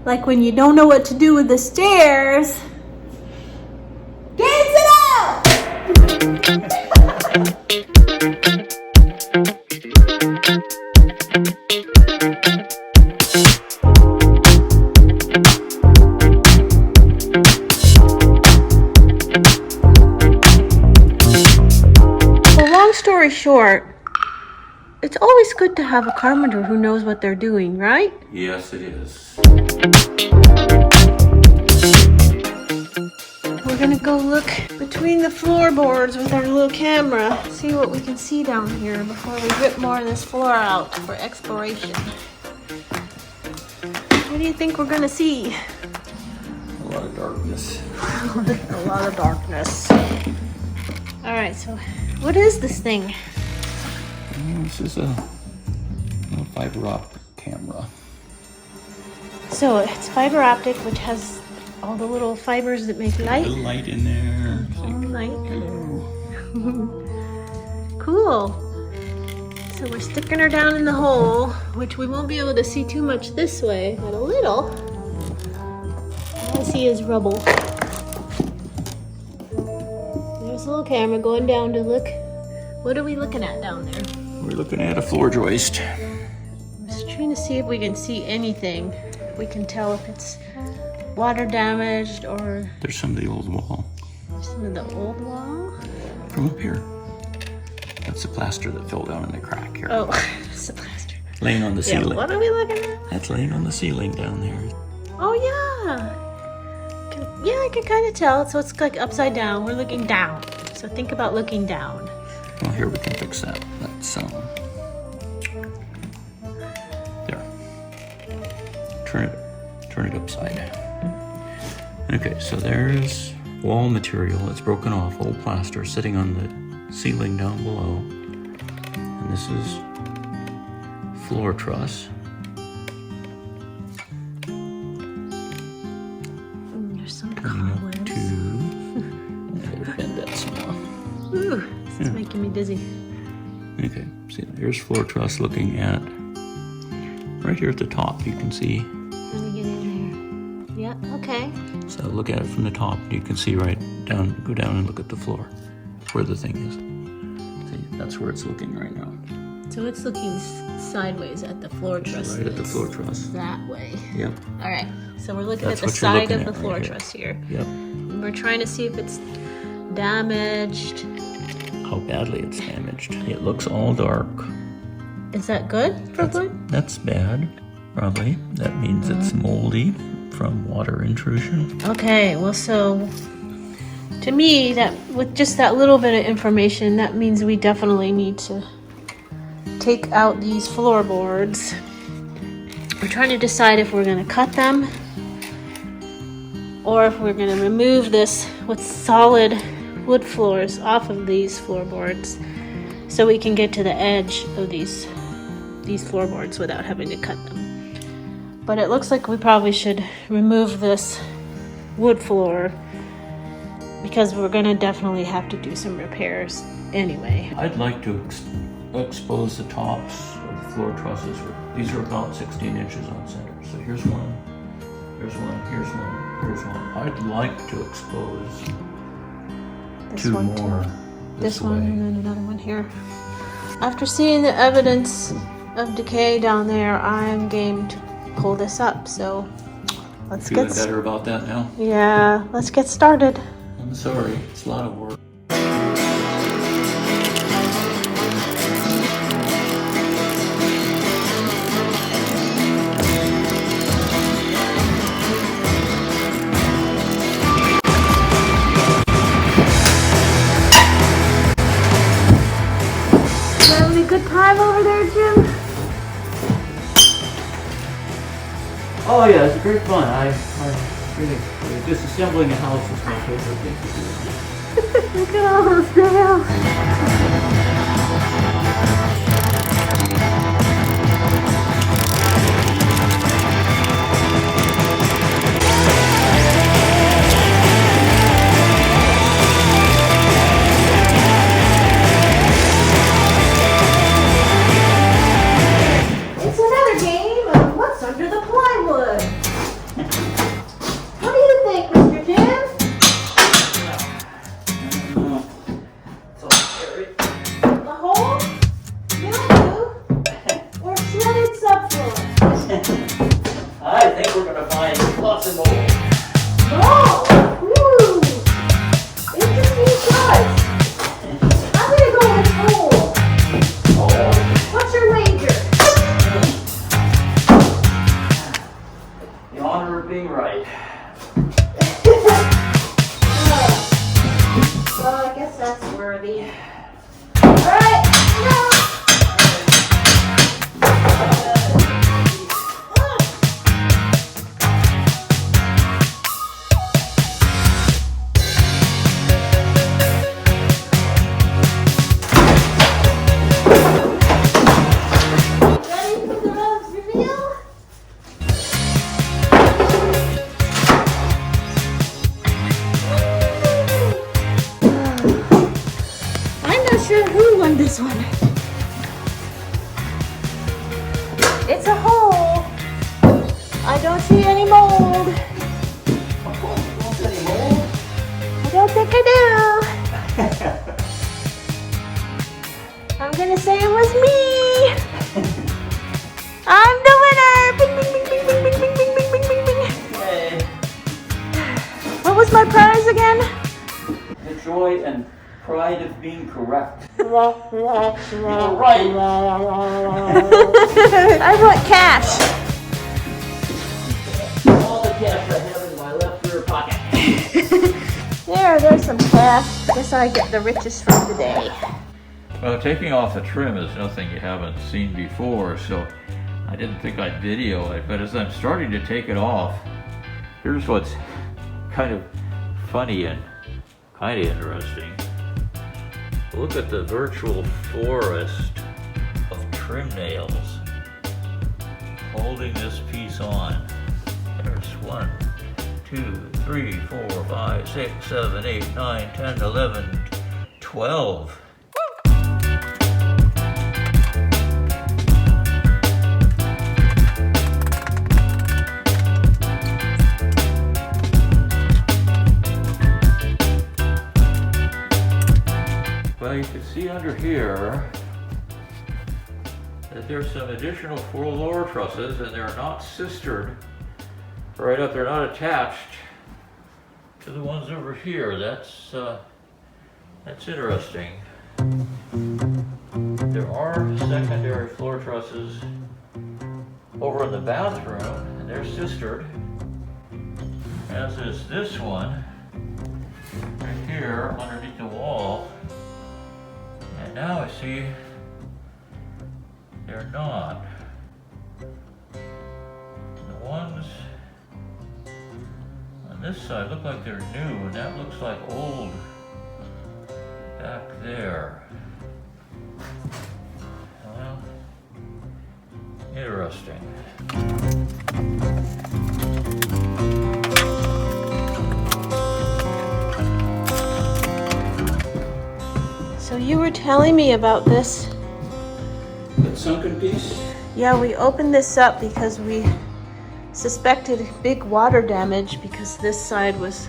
Like when you don't know what to do with the stairs. Get it out! So long story short, it's always good to have a carpenter who knows what they're doing, right? Yes, it is. We're gonna go look between the floorboards with our little camera, see what we can see down here before we rip more of this floor out for exploration. What do you think we're gonna see? A lot of darkness. A lot of darkness. All right, so what is this thing? This is a fiber optic camera. So it's fiber optic, which has all the little fibers that make light. A little light in there. All light. Hello. Cool. So we're sticking her down in the hole, which we won't be able to see too much this way, but a little. All I see is rubble. There's a little camera going down to look. What are we looking at down there? We're looking at a floor joist. I'm just trying to see if we can see anything. We can tell if it's water damaged or There's some of the old wall. some of the old wall. From up here. That's the plaster that fell down in the crack here. Oh, it's the plaster. Laying on the Yeah, ceiling. what are we looking at? That's laying on the ceiling down there. Oh yeah. Yeah, I can kind of tell. So it's like upside down. We're looking down. So think about looking down. Well, here we can fix that. That's there. Turn it upside. Okay, so there's wall material that's broken off, old plaster sitting on the ceiling down below. And this is floor truss. There's some Coming up cobwebs. to bend that small. Ooh, this is making me dizzy. Okay, see, here's floor truss looking at right here at the top. You can see. Let me get in here. Yeah, okay. So look at it from the top. You can see right down. Go down and look at the floor, where the thing is. See, that's where it's looking right now. So it's looking sideways at the floor truss. Right at the floor truss. That way. Yep. All right. So we're looking That's at the what you're side looking of the at floor right here. truss here. Yep. And we're trying to see if it's damaged. How badly it's damaged. It looks all dark. Is that good for wood? That's bad, probably. That means it's moldy from water intrusion. Okay, well, so to me, that with just that little bit of information, that means we definitely need to take out these floorboards. We're trying to decide if we're going to cut them or if we're going to remove this with solid wood floors off of these floorboards so we can get to the edge of these floorboards without having to cut them. But it looks like we probably should remove this wood floor because we're gonna definitely have to do some repairs anyway. I'd like to expose the tops of the floor trusses. These are about 16 inches on center. So here's one, here's one, here's one, here's one. I'd like to expose This two one more too. this One way. and then another one here. After seeing the evidence of decay down there, I'm game to pull this up. So let's Feeling get better about that now? Yeah, let's get started. I'm sorry, it's a lot of work. Having a good time over there, Jim? Oh yeah, it's great fun. I really disassembling a house is my favorite thing to do. Look at all those nails. It's another game of what's under the plywood. right. Well, I guess that's worthy. All right. Ready for the roads reveal? I'm not sure who won this one. It's a hole. I don't see any mold. I don't think I do. I'm gonna say it was me. I'm the winner. Bing, bing, bing, bing, bing, bing, bing, bing, bing, bing, bing. Yay. What was my prize again? The joy and pride of being correct. You were right. I want cash. All the cash I have in my left rear pocket. There's some cash. Guess I get the richest from the day. Well, taking off the trim is nothing you haven't seen before, so I didn't think I'd video it, but as I'm starting to take it off, here's what's kind of funny and kind of interesting. Look at the virtual forest of trim nails holding this piece on. There's 1, 2, 3, 4, 5, 6, 7, 8, 9, 10, 11, 12. Well, you can see under here that there's some additional floor trusses, and they're not sistered right up. They're not attached to the ones over here. That's interesting. There are secondary floor trusses over in the bathroom, and they're sistered, as is this one right here underneath the wall. And now I see they're not. The ones on this side look like they're new, and that looks like old back there. Well, interesting. So you were telling me about this. That sunken piece? Yeah, we opened this up because we suspected big water damage because this side was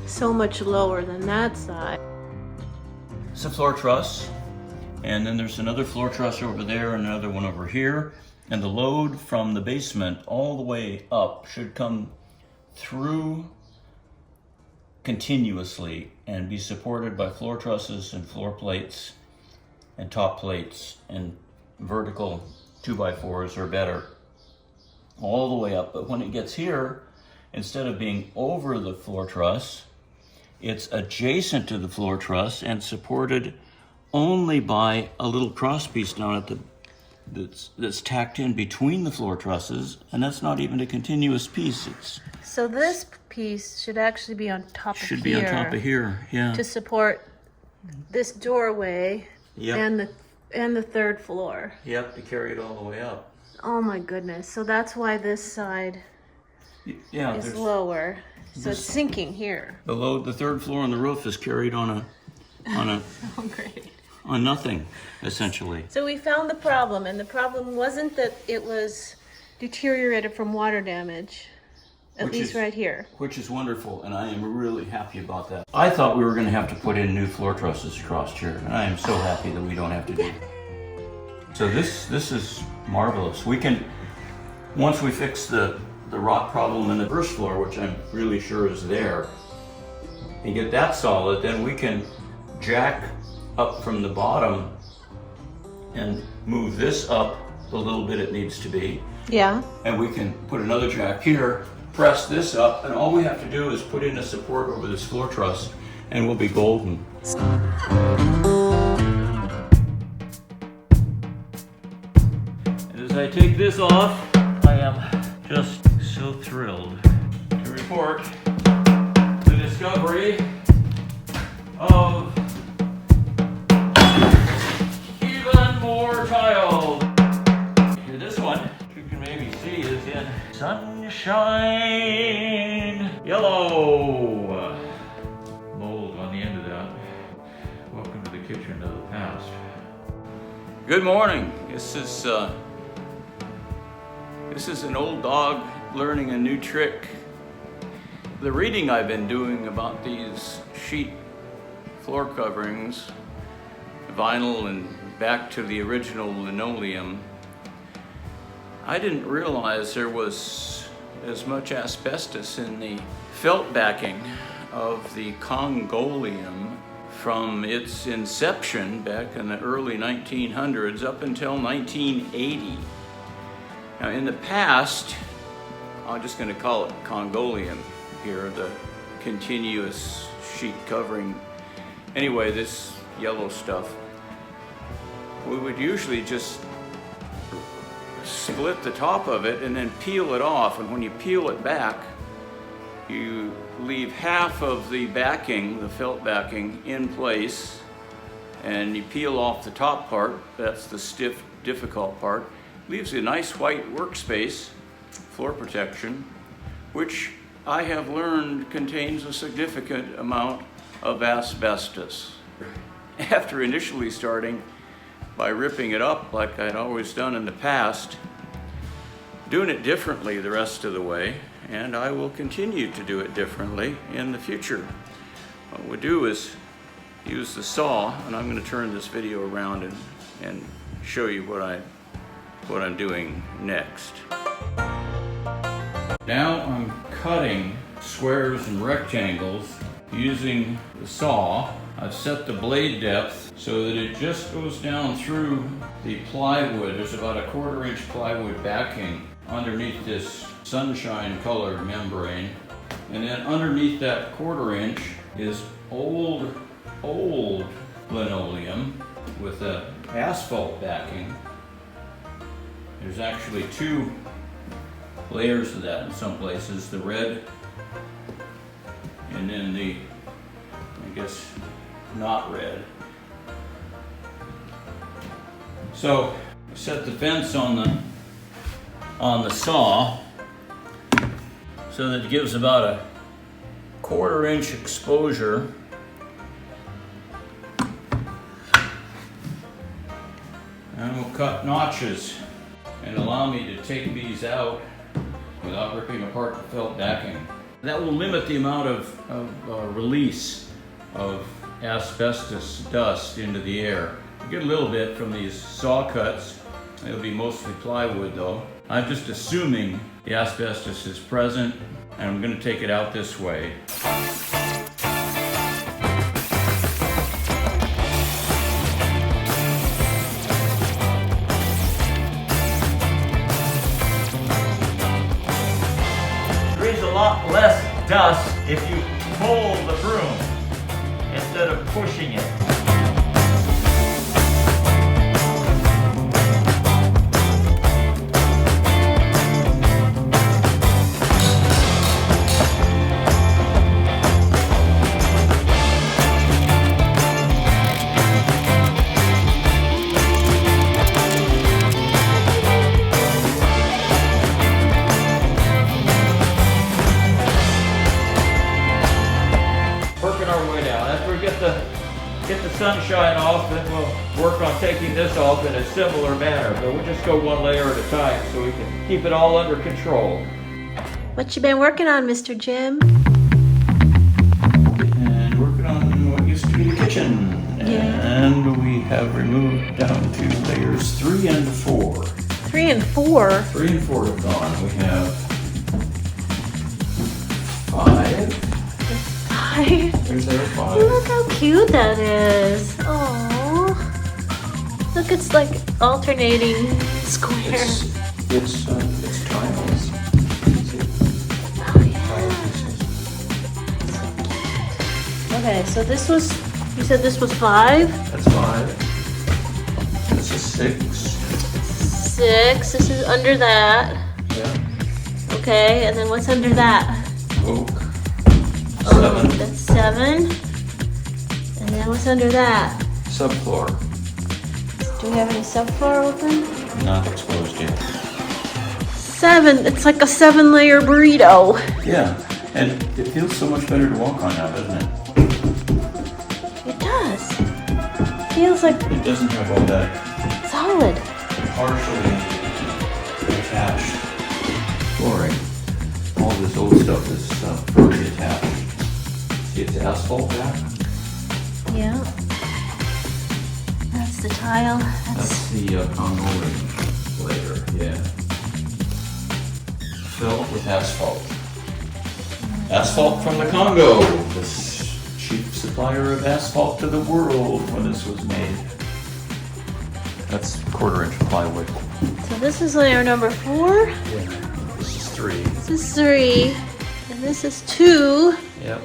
so much lower than that side. It's a floor truss, and then there's another floor truss over there and another one over here, and the load from the basement all the way up should come through continuously and be supported by floor trusses and floor plates and top plates and vertical 2x4s or better all the way up. But when it gets here, instead of being over the floor truss, it's adjacent to the floor truss and supported only by a little cross piece down at the that's tacked in between the floor trusses, and that's not even a continuous piece. So this piece should actually be on top of here. Should be on top of here, yeah. To support this doorway. Yep. and the third floor. Yep, to carry it all the way up. Oh my goodness. So that's why this side Yeah, is lower. So it's sinking here. The load, the third floor on the roof is carried on a Oh, great. on nothing, essentially. So we found the problem, and the problem wasn't that it was deteriorated from water damage, at least right here. Which is wonderful, and I am really happy about that. I thought we were going to have to put in new floor trusses across here, and I am so happy that we don't have to do that. So this is marvelous. We can, once we fix the rock problem in the first floor, which I'm really sure is there, and get that solid, then we can jack up from the bottom and move this up the little bit it needs to be. Yeah. And we can put another jack here press this up, and all we have to do is put in a support over this floor truss, and we'll be golden. As I take this off, I am just so thrilled to report the discovery of even more tile. This one, you can maybe see, is in sunshine yellow. Mold on the end of that. Welcome to the kitchen of the past. Good morning. This is an old dog learning a new trick. The reading I've been doing about these sheet floor coverings, vinyl and back to the original linoleum, I didn't realize there was as much asbestos in the felt backing of the Congolium from its inception back in the early 1900s up until 1980. Now in the past, I'm just going to call it Congolium here, the continuous sheet covering. Anyway, this yellow stuff, we would usually just split the top of it and then peel it off, and when you peel it back, you leave half of the backing, the felt backing, in place, and you peel off the top part. That's the stiff, difficult part. Leaves a nice white workspace, floor protection, which I have learned contains a significant amount of asbestos. After initially starting by ripping it up like I'd always done in the past, doing it differently the rest of the way, and I will continue to do it differently in the future. What we'll do is use the saw, and I'm going to turn this video around and show you what I'm doing next. Now I'm cutting squares and rectangles using the saw. I've set the blade depth so that it just goes down through the plywood. There's about a 1/4 inch plywood backing underneath this sunshine colored membrane. And then underneath that 1/4 inch is old linoleum with a asphalt backing. There's actually 2 layers of that in some places, the red and then the, I guess, not red. So I set the fence on the saw so that it gives about a 1/4 inch exposure. And we'll cut notches and allow me to take these out without ripping apart the felt backing. That will limit the amount of release of asbestos dust into the air. You get a little bit from these saw cuts. It'll be mostly plywood though. I'm just assuming the asbestos is present, and I'm going to take it out this way. There's a lot less dust if you pull the broom instead of pushing it. Get the sunshine off, then we'll work on taking this off in a similar manner. But we'll just go one layer at a time so we can keep it all under control. What you been working on, Mr. Jim? And working on what used to be the kitchen. Yeah. And we have removed down to layers 3 and 4. 3 and 4? 3 and 4 have gone. We have 5. 5? There's there 5. Look how cute that is. Oh, look, it's like alternating squares. It's tiles. Okay, so this was, you said this was 5? That's 5. This is 6. 6, this is under that. Yeah. Okay, and then what's under that? Oak. Oh, 7. that's 7. And then what's under that? Subfloor. Do we have any subfloor open? Not exposed yet. 7, it's like a 7-layer burrito. Yeah, and it feels so much better to walk on now, doesn't it? It does. Feels like It doesn't have all that solid. partially attached flooring. All this old stuff is firmly attached. See, it's asphalt back. Yeah. That's the tile. That's the Congo layer, yeah. Filled with asphalt. Asphalt from the Congo, the chief supplier of asphalt to the world when this was made. That's 1/4-inch plywood. So this is layer number 4. Yeah. This is 3. This is 3. And this is 2. Yep.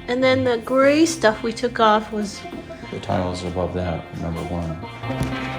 And then the gray stuff we took off was The tile is above that, number 1.